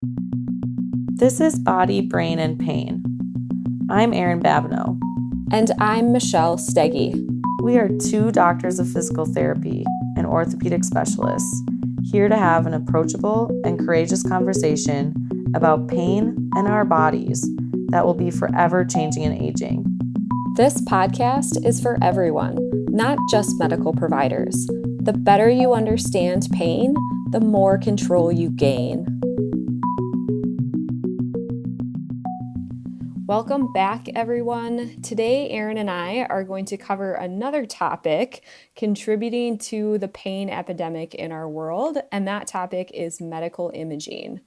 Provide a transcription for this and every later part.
This is Body, Brain, and Pain. I'm Erin Babineau. And I'm Michelle Steggy. We are two doctors of physical therapy and orthopedic specialists here to have an approachable and courageous conversation about pain and our bodies that will be forever changing and aging. This podcast is for everyone, not just medical providers. The better you understand pain, the more control you gain. Welcome back, everyone. Today, Erin and I are going to cover another topic contributing to the pain epidemic in our world, and that topic is medical imaging,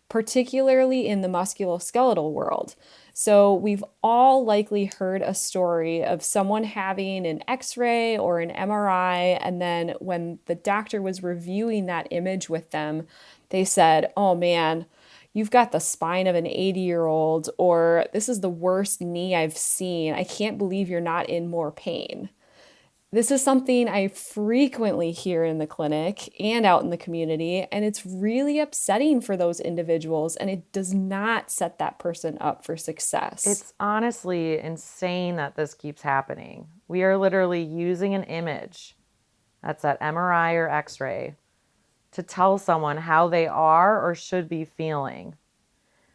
particularly in the musculoskeletal world. So we've all likely heard a story of someone having an X-ray or an MRI, and then when the doctor was reviewing that image with them, they said, "Oh man, you've got the spine of an 80-year-old," or "This is the worst knee I've seen. I can't believe you're not in more pain." This is something I frequently hear in the clinic and out in the community, and it's really upsetting for those individuals, and it does not set that person up for success. It's honestly insane that this keeps happening. We are literally using an image, that's that MRI or X-ray, to tell someone how they are or should be feeling,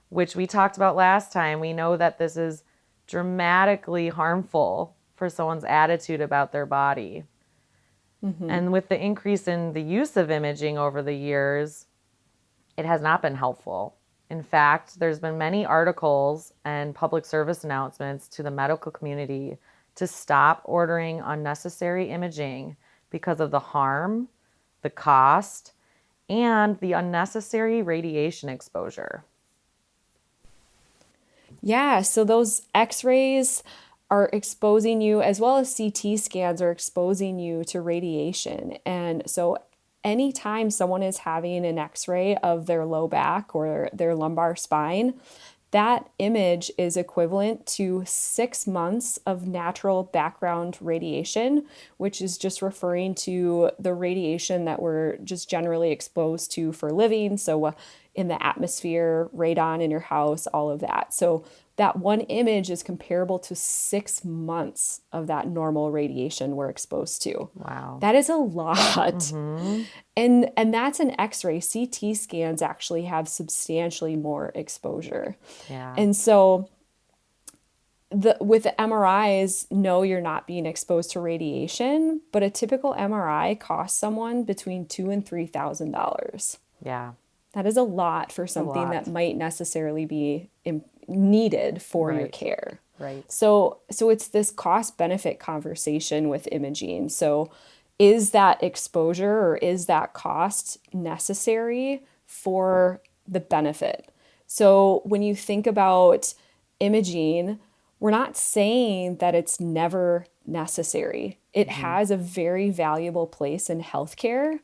which we talked about last time. We know that this is dramatically harmful for someone's attitude about their body. Mm-hmm. And with the increase in the use of imaging over the years, it has not been helpful. In fact, there's been many articles and public service announcements to the medical community to stop ordering unnecessary imaging because of the harm, the cost, and the unnecessary radiation exposure. Yeah, so those X-rays are exposing you, as well as CT scans are exposing you to radiation. And so anytime someone is having an X-ray of their low back or their lumbar spine, that image is equivalent to 6 months of natural background radiation, which is just referring to the radiation that we're just generally exposed to for living. So in the atmosphere, radon in your house, all of that. So that one image is comparable to 6 months of that normal radiation we're exposed to. Wow. That is a lot. Mm-hmm. And that's an X-ray. CT scans actually have substantially more exposure. Yeah. And so with the MRIs, no, you're not being exposed to radiation, but a typical MRI costs someone between $2,000 and $3,000. Yeah. That is a lot for something that might necessarily be needed for your care. Right. So it's this cost benefit conversation with imaging. So is that exposure or is that cost necessary for the benefit? So when you think about imaging, we're not saying that it's never necessary. It has a very valuable place in healthcare,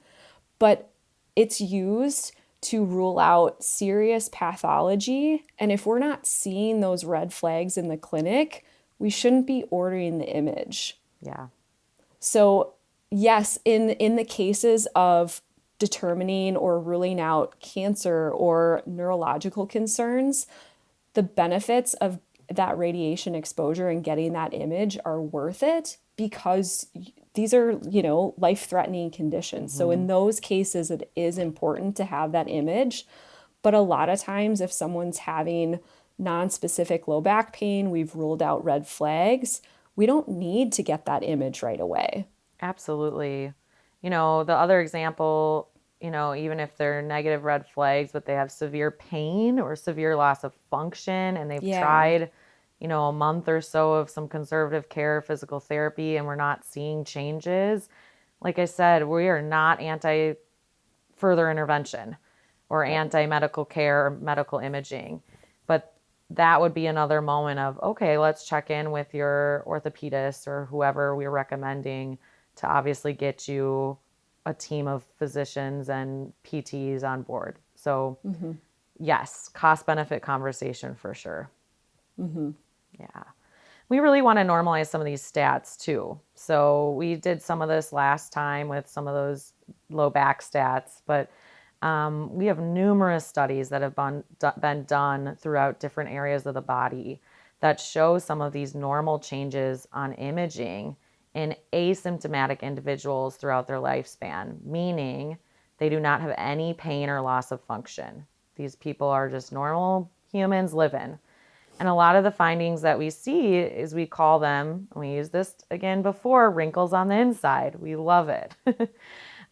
but it's used to rule out serious pathology. And if we're not seeing those red flags in the clinic, we shouldn't be ordering the image. Yeah. So yes, in the cases of determining or ruling out cancer or neurological concerns, the benefits of that radiation exposure and getting that image are worth it because these are, life-threatening conditions. Mm-hmm. So in those cases, it is important to have that image. But a lot of times, if someone's having non-specific low back pain, we've ruled out red flags, we don't need to get that image right away. Absolutely. The other example, even if they're negative red flags, but they have severe pain or severe loss of function and they've tried a month or so of some conservative care, physical therapy, and we're not seeing changes. Like I said, we are not anti-further intervention or anti-medical care or medical imaging. But that would be another moment of, okay, let's check in with your orthopedist or whoever we're recommending to obviously get you a team of physicians and PTs on board. So yes, cost-benefit conversation for sure. Mm-hmm. Yeah. We really want to normalize some of these stats too. So we did some of this last time with some of those low back stats, but We have numerous studies that have been done throughout different areas of the body that show some of these normal changes on imaging in asymptomatic individuals throughout their lifespan, meaning they do not have any pain or loss of function. These people are just normal humans living. And a lot of the findings that we see is we call them, we used this again before, wrinkles on the inside. We love it.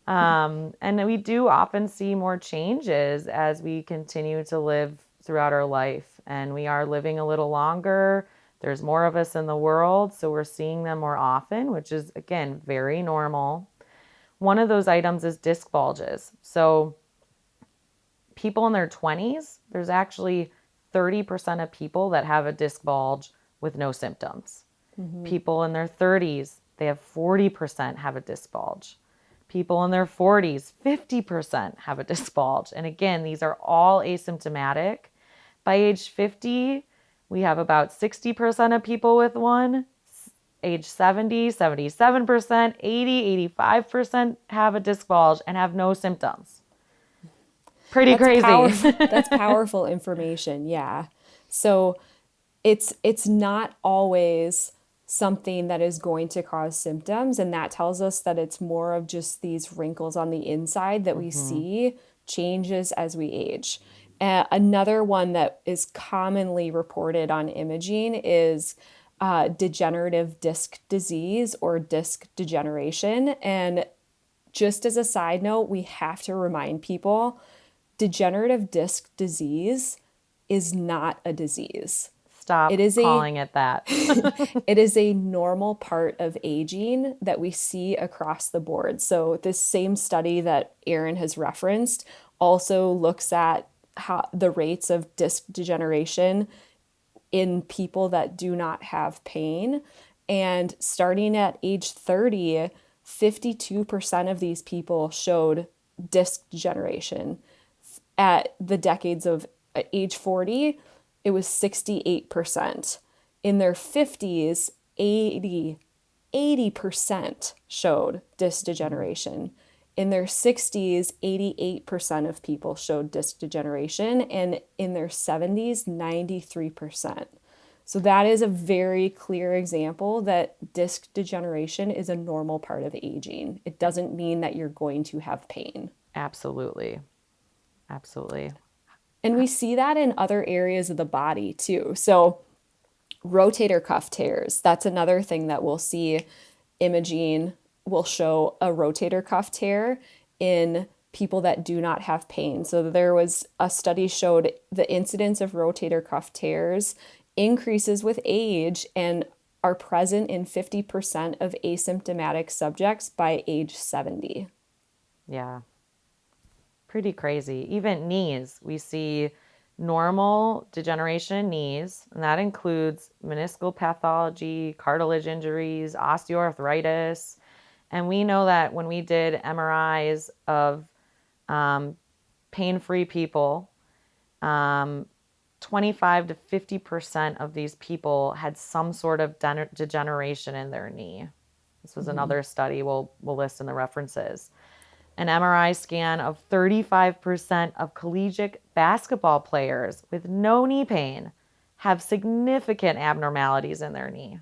And we do often see more changes as we continue to live throughout our life. And we are living a little longer. There's more of us in the world, so we're seeing them more often, which is, again, very normal. One of those items is disc bulges. So people in their 20s, there's actually 30% of people that have a disc bulge with no symptoms. Mm-hmm. People in their 30s, they have 40% have a disc bulge. People in their 40s, 50% have a disc bulge. And again, these are all asymptomatic. By age 50, we have about 60% of people with one. Age 70, 77%, 80, 85% have a disc bulge and have no symptoms. Pretty That's crazy. powerful. That's powerful information. Yeah. So it's not always something that is going to cause symptoms, and that tells us that it's more of just these wrinkles on the inside that we Mm-hmm. see changes as we age. Another one that is commonly reported on imaging is degenerative disc disease or disc degeneration. And just as a side note, we have to remind people degenerative disc disease is not a disease. It Stop is a calling it that. it is a normal part of aging that we see across the board. So this same study that Erin has referenced also looks at how the rates of disc degeneration in people that do not have pain. And starting at age 30, 52% of these people showed disc degeneration. At the decades of at age 40, it was 68%. In their 50s, 80% showed disc degeneration. In their 60s, 88% of people showed disc degeneration, and in their 70s, 93%. So that is a very clear example that disc degeneration is a normal part of aging. It doesn't mean that you're going to have pain. Absolutely. Absolutely. And we see that in other areas of the body too. So rotator cuff tears, that's another thing that we'll see. Imaging will show a rotator cuff tear in people that do not have pain. So there was a study showed the incidence of rotator cuff tears increases with age and are present in 50% of asymptomatic subjects by age 70. Yeah. Pretty crazy. Even knees, we see normal degeneration in knees, and that includes meniscal pathology, cartilage injuries, osteoarthritis. And we know that when we did MRIs of pain-free people, 25 to 50% of these people had some sort of degeneration in their knee. This was Mm-hmm. another study we'll list in the references. An MRI scan of 35% of collegiate basketball players with no knee pain have significant abnormalities in their knee.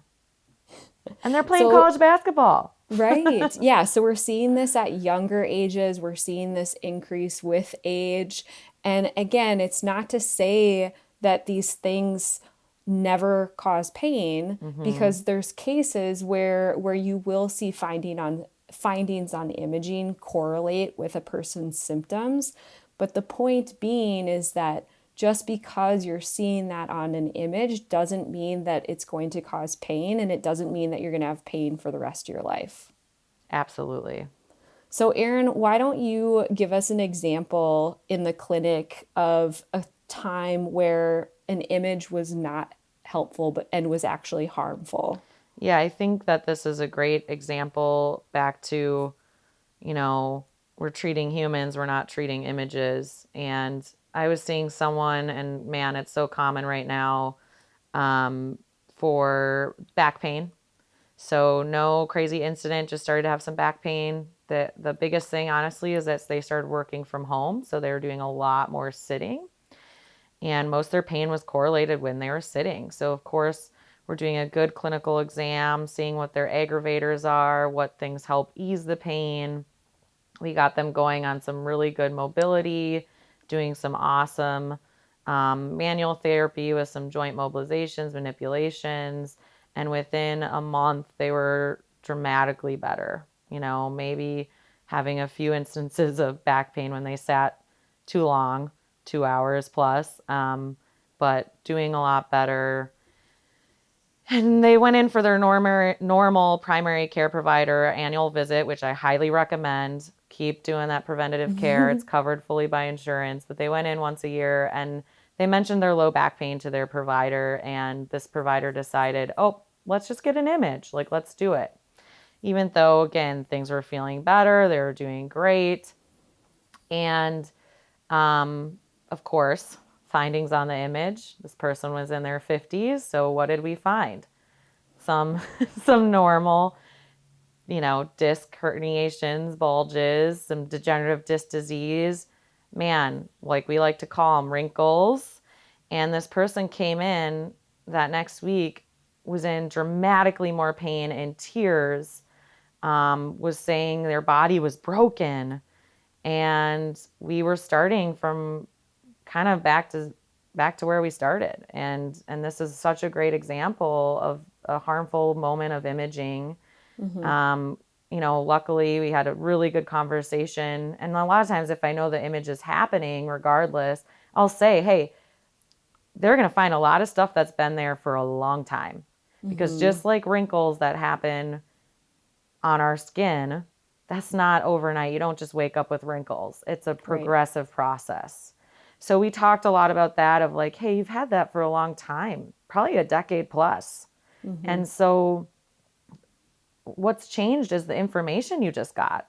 And they're playing So college basketball. right. Yeah. So we're seeing this at younger ages. We're seeing this increase with age. And again, it's not to say that these things never cause pain Mm-hmm. because there's cases where you will see findings on imaging correlate with a person's symptoms. But the point being is that just because you're seeing that on an image doesn't mean that it's going to cause pain, and it doesn't mean that you're going to have pain for the rest of your life. Absolutely. So, Erin, why don't you give us an example in the clinic of a time where an image was not helpful but and was actually harmful? Yeah, I think that this is a great example back to, you know, we're treating humans, we're not treating images. And I was seeing someone, and man, it's so common right now um, for back pain. So, no crazy incident, just started to have some back pain. The biggest thing, honestly, is that they started working from home. So they were doing a lot more sitting. And most of their pain was correlated when they were sitting. So, of course, we're doing a good clinical exam, seeing what their aggravators are, what things help ease the pain. We got them going on some really good mobility, doing some awesome manual therapy with some joint mobilizations, manipulations. And within a month, they were dramatically better. Maybe having a few instances of back pain when they sat too long, 2 hours plus, but doing a lot better. And they went in for their normal primary care provider annual visit, which I highly recommend. Keep doing that preventative care. It's covered fully by insurance. But they went in once a year and they mentioned their low back pain to their provider. And this provider decided, oh, let's just get an image. Like, let's do it. Even though, again, things were feeling better, they were doing great. And of course, findings on the image. This person was in their 50s. So what did we find? Some some normal, disc herniations, bulges, some degenerative disc disease. Man, like we like to call them, wrinkles. And this person came in that next week, was in dramatically more pain and tears, was saying their body was broken. And we were starting from kind of back to where we started. And this is such a great example of a harmful moment of imaging. Luckily we had a really good conversation. And a lot of times if I know the image is happening, regardless, I'll say, hey, they're going to find a lot of stuff that's been there for a long time. Because just like wrinkles that happen on our skin, that's not overnight. You don't just wake up with wrinkles. It's a progressive process. So we talked a lot about that of like, hey, you've had that for a long time, probably a decade plus. And so what's changed is the information you just got.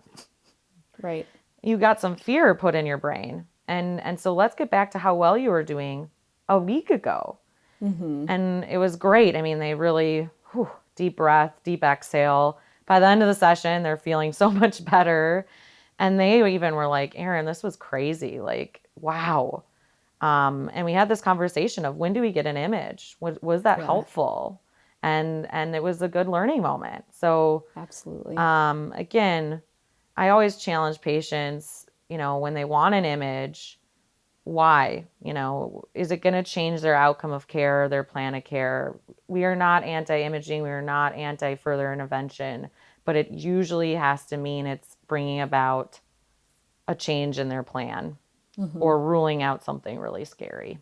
Right. You got some fear put in your brain. And so let's get back to how well you were doing a week ago. And it was great. I mean, they really, deep breath, deep exhale. By the end of the session, they're feeling so much better. And they even were like, Erin, this was crazy. Like, wow. And we had this conversation of when do we get an image? Was that helpful? And it was a good learning moment. So absolutely. Again, I always challenge patients, when they want an image, why? Is it going to change their outcome of care, their plan of care? We are not anti-imaging. We are not anti-further intervention, but it usually has to mean it's bringing about a change in their plan or ruling out something really scary.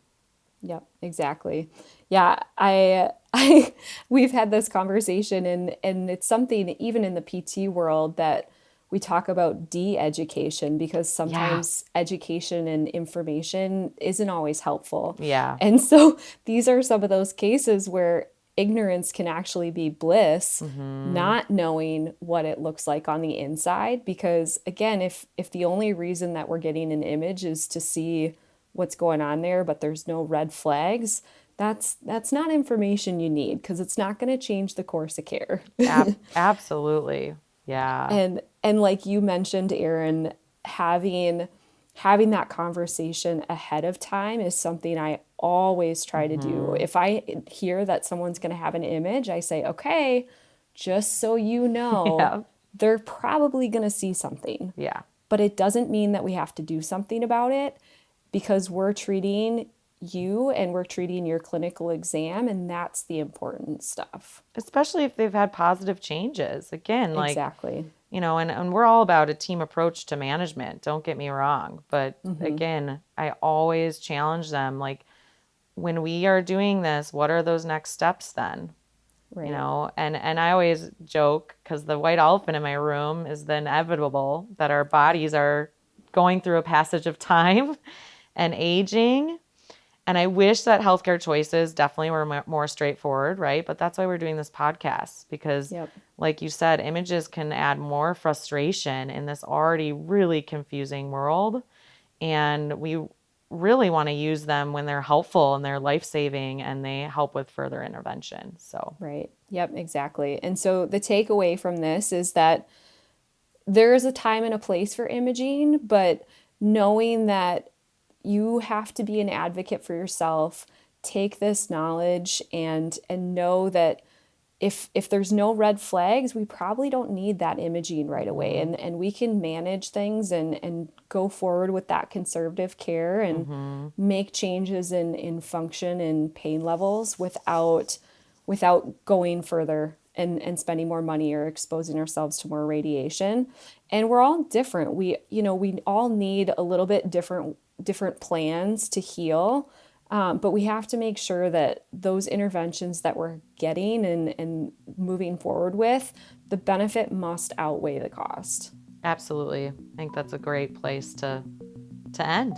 Yep, exactly. Yeah, we've had this conversation and it's something even in the PT world that we talk about de-education because sometimes education and information isn't always helpful. Yeah. And so these are some of those cases where ignorance can actually be bliss, not knowing what it looks like on the inside. Because again, if the only reason that we're getting an image is to see what's going on there, but there's no red flags, that's not information you need because it's not going to change the course of care. Absolutely. Yeah. And like you mentioned, Erin, having that conversation ahead of time is something I always try to do. If I hear that someone's going to have an image, I say, okay, just so you know, they're probably going to see something. Yeah. But it doesn't mean that we have to do something about it because we're treating you and we're treating your clinical exam, and that's the important stuff. Especially if they've had positive changes. Again, like, exactly. And we're all about a team approach to management. Don't get me wrong. But again, I always challenge them, like, when we are doing this, what are those next steps then? Right. And I always joke because the white elephant in my room is the inevitable that our bodies are going through a passage of time and aging. And I wish that healthcare choices definitely were more straightforward, right? But that's why we're doing this podcast because, like you said, images can add more frustration in this already really confusing world. And we really want to use them when they're helpful and they're life-saving and they help with further intervention. So right. Yep, exactly. And so the takeaway from this is that there is a time and a place for imaging, but knowing that you have to be an advocate for yourself, take this knowledge and know that if there's no red flags, we probably don't need that imaging right away. Mm-hmm. And we can manage things and go forward with that conservative care and Mm-hmm. make changes in function and pain levels without going further and spending more money or exposing ourselves to more radiation. And we're all different. We all need a little bit different plans to heal. But we have to make sure that those interventions that we're getting and moving forward with, the benefit must outweigh the cost. Absolutely. I think that's a great place to end.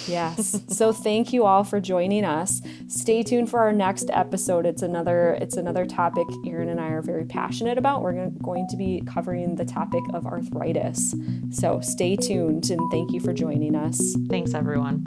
Yes. So thank you all for joining us. Stay tuned for our next episode. It's another topic Erin and I are very passionate about. We're going to be covering the topic of arthritis. So stay tuned and thank you for joining us. Thanks, everyone.